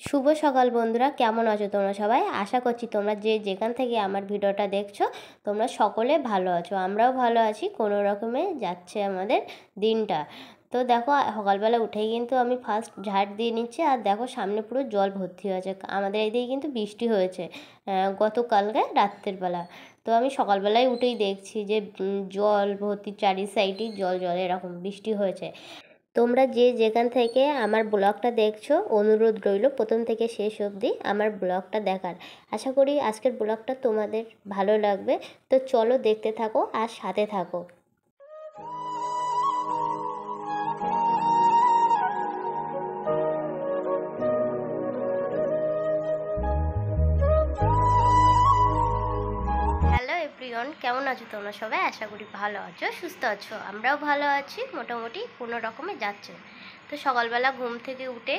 শুভ সকাল বন্ধুরা, কেমন আছো তোমরা সবাই? আশা করছি তোমরা যে যেখান থেকে আমার ভিডিওটা দেখছো তোমরা সকলে ভালো আছো। আমরাও ভালো আছি, কোনো রকমে যাচ্ছে আমাদের দিনটা। তো দেখো, সকালবেলা উঠেই কিন্তু আমি ফার্স্ট ঝাড় দিয়ে নিচ্ছি। আর দেখো, সামনে পুরো জল ভর্তি হয়েছে। আমাদের এইদিকে কিন্তু বৃষ্টি হয়েছে গতকালকে রাত্রের বেলা। তো আমি সকালবেলায় উঠেই দেখছি যে জল ভর্তি, চারি সাইডেই জল জল এরকম বৃষ্টি হয়েছে। তোমরা যে যেখান থেকে আমার ব্লগটা দেখছো, অনুরোধ রইল প্রথম থেকে শেষ অবধি আমার ব্লগটা দেখার। আশা করি আজকের ব্লগটা তোমাদের ভালো লাগবে। তো চলো দেখতে থাকো আর সাথে থাকো। হ্যালো এভরিওয়ান, কেমন আছো তোমরা সবাই? আশা করি ভালো আছো, সুস্থ আছো। আমরাও ভালো আছি, মোটামুটি কোনো রকমে যাচ্ছে। তো সকালবেলা ঘুম থেকে উঠে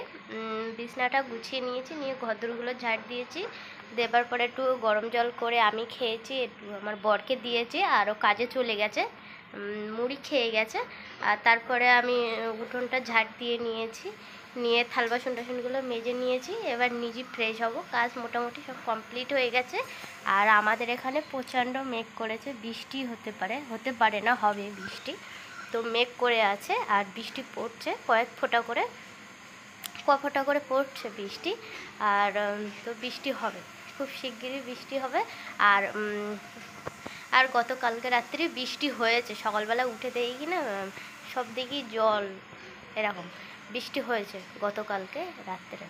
বিছনাটা গুছিয়ে নিয়েছি, নিয়ে ঘরদোরগুলো ঝাড় দিয়েছি। দেবার পরে একটু গরম জল করে আমি খেয়েছি, একটু আমার বরকে দিয়েছি, আরও কাজে চলে গেছে, মুড়ি খেয়ে গেছে। আর তারপরে আমি উঠোনটা ঝাড় দিয়ে নিয়েছি, নিয়ে থাল বাসন টাসনগুলো মেজে নিয়েছি। এবার নিজে ফ্রেশ হব, কাজ মোটামুটি সব কমপ্লিট হয়ে গেছে। আর আমাদের এখানে প্রচণ্ড মেঘ করেছে, বৃষ্টি হতে পারে না, হবে বৃষ্টি। তো মেঘ করে আছে আর বৃষ্টি পড়ছে, কয়েক ফোঁটা করে পড়ছে বৃষ্টি। আর তো বৃষ্টি হবে, খুব শিগগিরই বৃষ্টি হবে। আর আর গতকালকে রাত্রি বৃষ্টি হয়েছে, সকালবেলা উঠে দেখি কি না সব দিকেই জল, এরকম বৃষ্টি হয়েছে গতকালকে রাত্রে।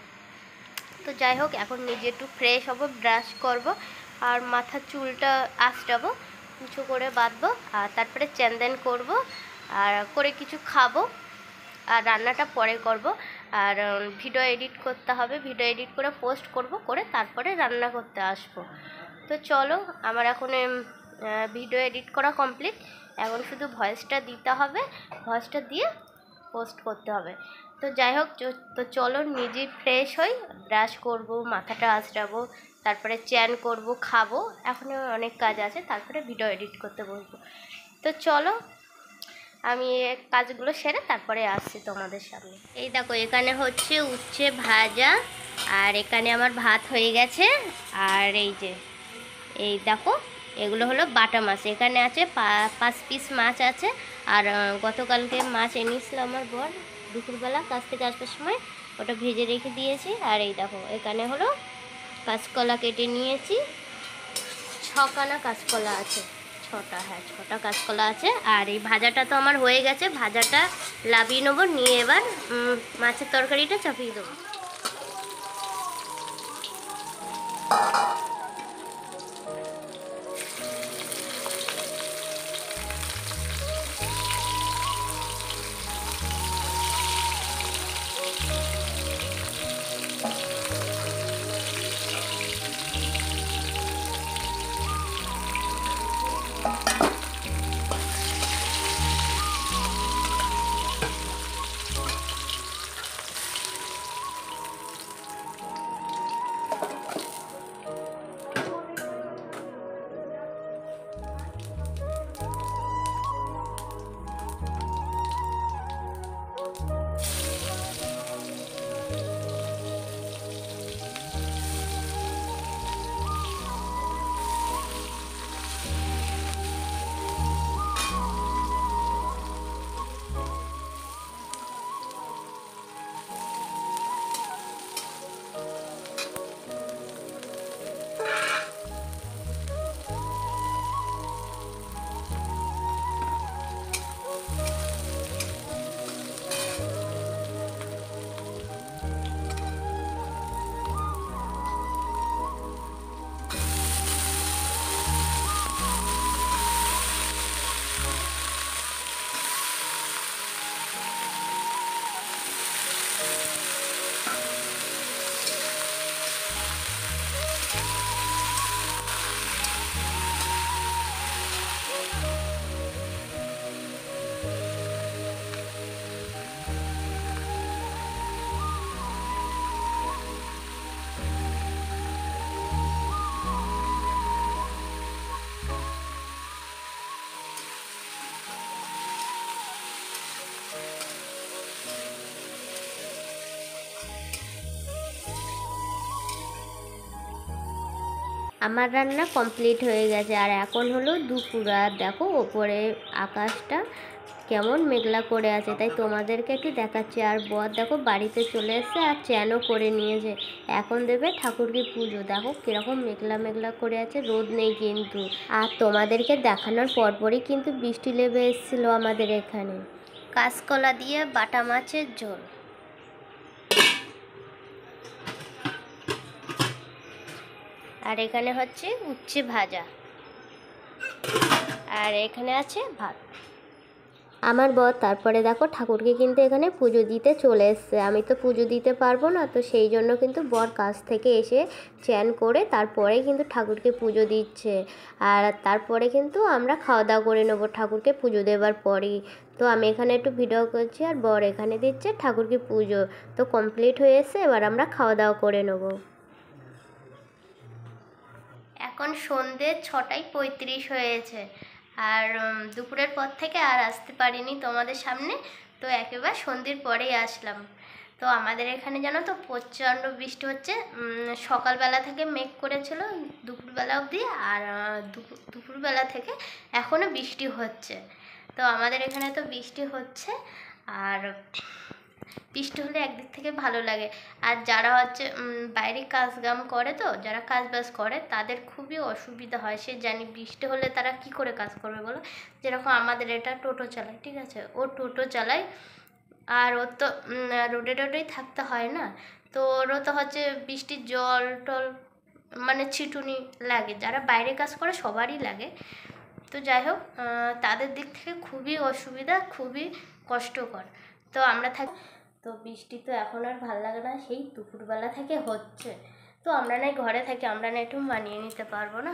তো যাই হোক, এখন নিজে একটু ফ্রেশ হব, ব্রাশ করব, আর মাথার চুলটা আঁচড়াবো, কিছু করে বাঁধবো, আর তারপরে চ্যানদেন করব, আর করে কিছু খাবো। আর রান্নাটা পরে করব। আর ভিডিও এডিট করতে হবে, ভিডিও এডিট করে পোস্ট করব, করে তারপরে রান্না করতে আসবো। তো চলো, আমার এখন ভিডিও এডিট করা কমপ্লিট, এখন শুধু ভয়েসটা দিতে হবে, ভয়েসটা দিয়ে পোস্ট করতে হবে। তো যাই হোক, তো চলো নিজে ফ্রেশ হই, ব্রাশ করব, মাথাটা আঁচড়াবো, তারপরে চ্যান করব, খাবো, এখনও অনেক কাজ আছে, তারপরে ভিডিও এডিট করতে বসবো। তো চলো, আমি কাজগুলো সেরে তারপরে আসছি তোমাদের সামনে। এই দেখো, এখানে হচ্ছে উচ্ছে ভাজা, আর এখানে আমার ভাত হয়ে গেছে। আর এই দেখো, এগুলো হলো বাটা মাছ। এখানে আছে 5 পিস মাছ আছে। আর গতকালকে মাছ এনেছিল আমার বর দুপুরবেলা কাছ থেকে আসবার সময়, ওটা ভেজে রেখে দিয়েছি। আর এই দেখো, এখানে হলো কাঁচকলা কেটে নিয়েছি, 6খানা কাঁচকলা আছে, 6টা, হ্যাঁ 6টা কাঁচকলা আছে। আর এই ভাজাটা তো আমার হয়ে গেছে, ভাজাটা লাবিয়ে নেবো, নিয়ে এবার মাছের তরকারিটা চাপিয়ে দেবো। আমার রান্না কমপ্লিট হয়ে গেছে, আর এখন হলো দুপুর। আর দেখো ওপরে আকাশটা কেমন মেঘলা করে আছে, তাই তোমাদেরকে একটু দেখাচ্ছি। আর বর দেখো বাড়িতে চলে এসছে আর চ্যানও করে নিয়েছে। এখন দেবে ঠাকুরকে পুজো। দেখো কীরকম মেঘলা মেঘলা করে আছে, রোদ নেই কিন্তু। আর তোমাদেরকে দেখানোর পরপরই কিন্তু বৃষ্টি নেমে এসেছিলো আমাদের এখানে। কাঁচকলা দিয়ে বাটা মাছের ঝোল, আর এখানে হচ্ছে উচ্ছে ভাজা, আর এখানে আছে ভাত। আমার বর তারপরে দেখো ঠাকুরকে কিন্তু এখানে পুজো দিতে চলে এসছে। আমি তো পুজো দিতে পারবো না, তো সেই জন্য কিন্তু বর কাছ থেকে এসে চ্যান করে তারপরে কিন্তু ঠাকুরকে পুজো দিচ্ছে। আর তারপরে কিন্তু আমরা খাওয়া দাওয়া করে নেবো ঠাকুরকে পুজো দেওয়ার পরেই। তো আমি এখানে একটু ভিডিও করছি আর বর এখানে দিচ্ছে ঠাকুরকে পুজো। তো কমপ্লিট হয়ে এসছে, এবার আমরা খাওয়া দাওয়া করে নেবো। এখন সন্ধ্যে 6:35 হয়েছে, আর দুপুরের পর থেকে আর আসতে পারিনি তোমাদের সামনে। তো একেবারে সন্ধ্যের পরেই আসলাম। তো আমাদের এখানে জানো তো প্রচণ্ড বৃষ্টি হচ্ছে। সকালবেলা থেকে মেঘ করেছিল দুপুরবেলা অবধি, আর দুপুরবেলা থেকে এখনও বৃষ্টি হচ্ছে। তো আমাদের এখানে তো বৃষ্টি হচ্ছে, আর বৃষ্টি হলে একদিক থেকে ভালো লাগে। আর যারা হচ্ছে বাইরে কাজকাম করে, তো যারা কাজবাজ করে তাদের খুবই অসুবিধা হয়। সে জানি বৃষ্টি হলে তারা কি করে কাজ করবে বলো। যেরকম আমাদের এটা টোটো চালায়, ঠিক আছে, ও টোটো চালায়, আর ওর তো রোডে টোডেই থাকতে হয় না। তো ওরও তো হচ্ছে বৃষ্টির জল টল মানে ছিটুনি লাগে, যারা বাইরে কাজ করে সবারই লাগে। তো যাই হোক, তাদের দিক থেকে খুবই অসুবিধা, খুবই কষ্টকর। তো আমরা থাকি, তো বৃষ্টি তো এখন আর ভালো লাগে না, সেই দুপুরবেলা থেকে হচ্ছে। তো আমরা নাই ঘরে থাকি, আমরা না একটু মানিয়ে নিতে পারবো না।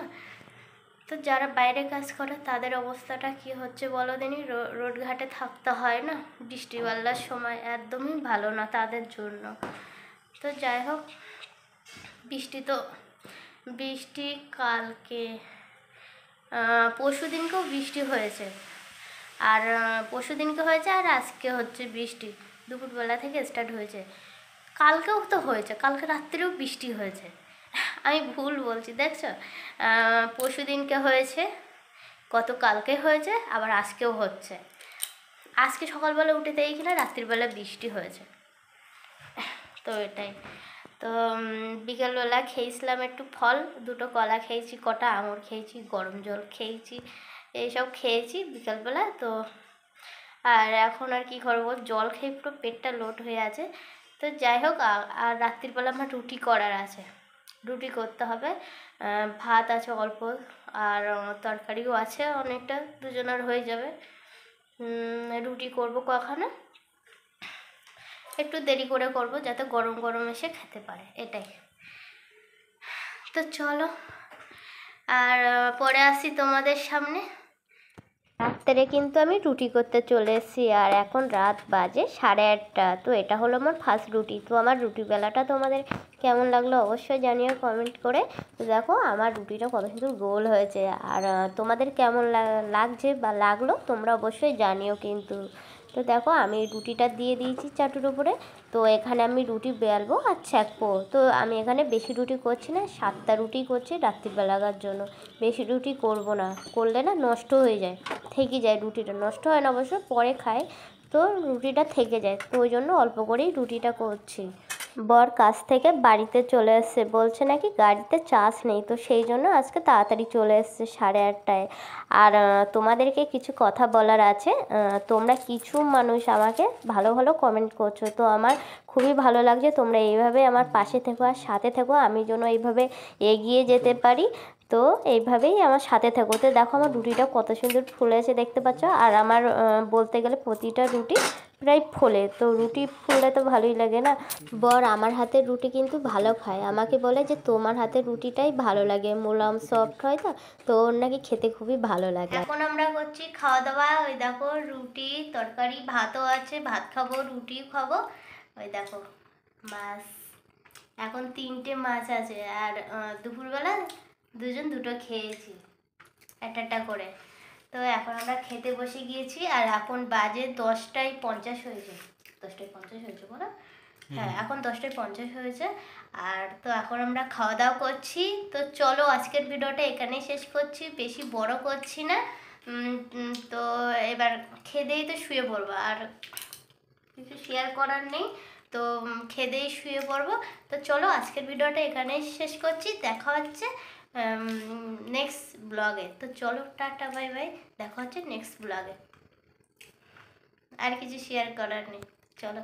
তো যারা বাইরে কাজ করে তাদের অবস্থাটা কি হচ্ছে বলো দিনি। রোডঘাটে থাকতে হয় না বৃষ্টিবাল্লার সময়, একদমই ভালো না তাদের জন্য। তো যাই হোক, বৃষ্টি কালকে পরশু দিনকেও বৃষ্টি হয়েছে, আর পরশু দিনকে হয়েছে, আর আজকে হচ্ছে বৃষ্টি দুপুরবেলা থেকে স্টার্ট হয়েছে। কালকেও তো হয়েছে, কালকে রাত্রেও বৃষ্টি হয়েছে। আমি ভুল বলছি দেখছো, পরশু দিনকে হয়েছে, কালকে হয়েছে, আবার আজকেও হচ্ছে। আজকে সকালবেলা উঠে দেখি কিনা রাত্রিবেলা বৃষ্টি হয়েছে। তো এটাই। তো বিকেলবেলা খেয়েছিলাম একটু ফল, 2টো কলা খেয়েছি, কটা আঙুর খেয়েছি, গরম জল খেয়েছি, এইসব খেয়েছি বিকেলবেলা। তো আর এখন আর কি করবো, জল খেয়ে পুরো পেটটা লোড হয়ে আছে। তো যাই হোক, আর রাত্রিবেলা আমার রুটি করার আছে, রুটি করতে হবে। ভাত আছে অল্প, আর তরকারিও আছে অনেকটা, দুজনের হয়ে যাবে। রুটি করব কখনো একটু দেরি করে করব, যাতে গরম গরম এসে খেতে পারে, এটাই। তো চলো, আর পরে আসি তোমাদের সামনে। রাত্রে কিন্তু আমি রুটি করতে চলে এসেছি, আর এখন রাত বাজে 8:30। তো এটা হলো আমার ফার্স্ট রুটি। তো আমার রুটি বেলাটা তোমাদের কেমন লাগলো অবশ্যই জানিও কমেন্ট করে। তো দেখো আমার রুটিটা কত সুন্দর গোল হয়েছে, আর তোমাদের কেমন লাগছে বা লাগলো তোমরা অবশ্যই জানিও কিন্তু। তো দেখো আমি রুটিটা দিয়ে দিয়েছি চাটুর উপরে। তো এখানে আমি রুটি বেলবো আর ছ্যাঁকবো। তো আমি এখানে বেশি রুটি করছি না, 7টা রুটি করছি রাত্রিবেলাকার জন্য। বেশি রুটি করব না, করলে না নষ্ট হয়ে যায়, থেকে যায়। রুটিটা নষ্ট হয় না অবশ্য, পরে খায়, তো রুটিটা থেকে যায়। তো ওই জন্য অল্প করেই রুটিটা করছি। বর কাছ থেকে বাড়িতে চলে এসছে, বলছে নাকি গাড়িতে চার্জ নেই, তো সেই জন্য আজকে তাড়াতাড়ি চলে এসছে 8:30টায়। আর তোমাদেরকে কিছু কথা বলার আছে। তোমরা কিছু মানুষ আমাকে ভালো ভালো কমেন্ট করছো, তো আমার খুবই ভালো লাগছে। তোমরা এইভাবে আমার পাশে থেকো আর সাথে থেকো, আমি যেন এইভাবে এগিয়ে যেতে পারি। তো এইভাবেই আমার সাথে থাকো। তো দেখো আমার রুটিটা কত সুন্দর ফুলেছে দেখতে পাচ্ছ, আর আমার বলতে গেলে প্রতিটা রুটি প্রায় ফোলে। তো রুটি ফুললে তো ভালোই লাগে না। বর আমার হাতের রুটি কিন্তু ভালো খায়, আমাকে বলে যে তোমার হাতের রুটিটাই ভালো লাগে, মোলাম সফট হয়, তো ওর নাকি খেতে খুবই ভালো লাগে। এখন আমরা করছি খাওয়া দাওয়া। ওই দেখো রুটি তরকারি ভাতও আছে, ভাত খাবো রুটিও খাবো। ওই দেখো মাছ, এখন 3টে মাছ আছে, আর দুপুরবেলা দুজন 2টো খেয়েছি, একটা করে। তো এখন আমরা খেতে বসে গিয়েছি, আর এখন বাজে 10:50 হয়েছে। 10:50 হয়েছে বলো, হ্যাঁ, এখন 10:50 হয়েছে। আর তো এখন আমরা খাওয়া দাওয়া করছি। তো চলো আজকের ভিডিওটা এখানেই শেষ করছি, বেশি বড় করছি না। তো এবার খেয়েই তো শুয়ে পড়বো, আর কিছু শেয়ার করার নেই। তো খেয়েই শুয়ে পড়বো। তো চলো আজকের ভিডিওটা এখানেই শেষ করছি, দেখা হচ্ছে নেক্সট ব্লগে। তো চলো টাটা বাই বাই, দেখা হচ্ছে নেক্সট ব্লগে। আর কিছু শেয়ার করার নেই, চলো।